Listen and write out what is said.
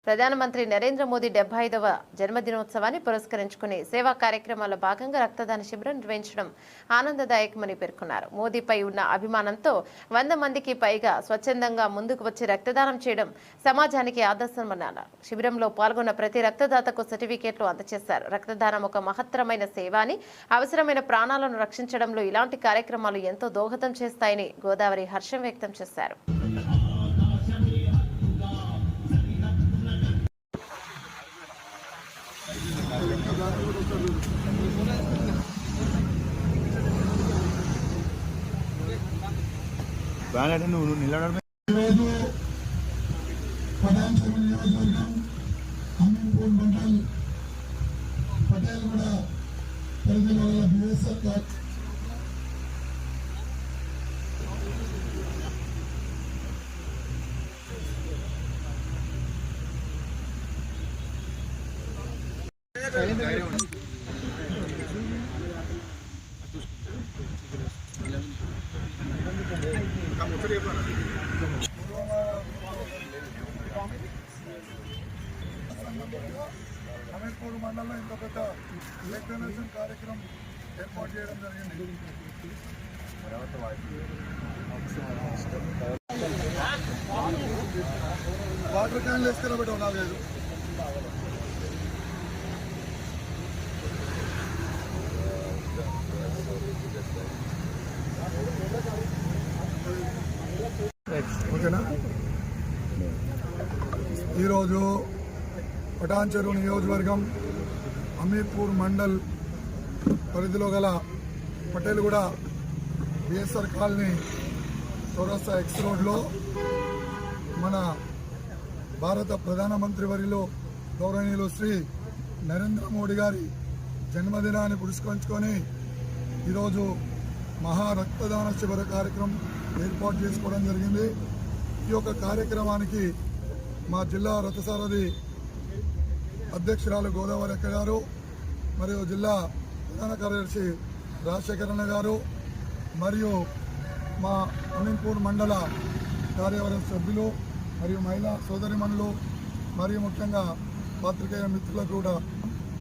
ప్రధానమంత్రి నరేంద్ర మోదీ 75వ జన్మదినోత్సవాన్ని పురస్కరించుకుని సేవా కార్యక్రమాల్లో భాగంగా రక్తదాన శిబిరం నిర్వహించడం ఆనందదాయకమని పేర్కొన్నారు. మోదీపై ఉన్న అభిమానంతో 100 మందికి పైగా స్వచ్ఛందంగా ముందుకు వచ్చి రక్తదానం చేయడం సమాజానికి ఆదర్శమన్నారు. శిబిరంలో పాల్గొన్న ప్రతి రక్తదాతకు సర్టిఫికెట్లు అందజేశారు. రక్తదానం ఒక మహత్తరమైన సేవ అని, అవసరమైన ప్రాణాలను రక్షించడంలో ఇలాంటి కార్యక్రమాలు ఎంతో దోహదం చేస్తాయని గోదావరి హర్షం వ్యక్తం చేశారు. నువ్వు నిలబడ పటేల్ కూడా పరిధిలో బిఎస్ఎఫ్ అమీర్పూర్ మండలంలో ఇంత పెద్ద బ్లడ్ డొనేషన్ కార్యక్రమం ఏర్పాటు చేయడం జరిగింది. వాటర్ క్యాన్లు వేసుకుని పెట్టాం 4-5. ఓకేనా? ఈరోజు పటాన్చెరు నియోజకవర్గం అమీర్పూర్ మండల్ పరిధిలో గల పటేల్గూడ బిఎస్ఆర్ కాలనీ చౌరస్తా ఎక్స్ రోడ్లో మన భారత ప్రధానమంత్రి వర్యులు గౌరవనీయులు శ్రీ నరేంద్ర మోడీ గారి జన్మదినాన్ని పురస్కరించుకొని ఈరోజు మహా రక్తదాన శిబిర కార్యక్రమం ఏర్పాటు చేసుకోవడం జరిగింది. ఈ యొక్క కార్యక్రమానికి మా జిల్లా రథసారథి అధ్యక్షురాలు గోదావరి అక్క గారు, మరియు జిల్లా ప్రధాన కార్యదర్శి రాజశేఖరన్న గారు, మరియు మా అమీన్పూర్ మండల కార్యవర్గ సభ్యులు మరియు మహిళా సోదరిమణులు, మరియు ముఖ్యంగా పాత్రికేయ మిత్రులకు కూడా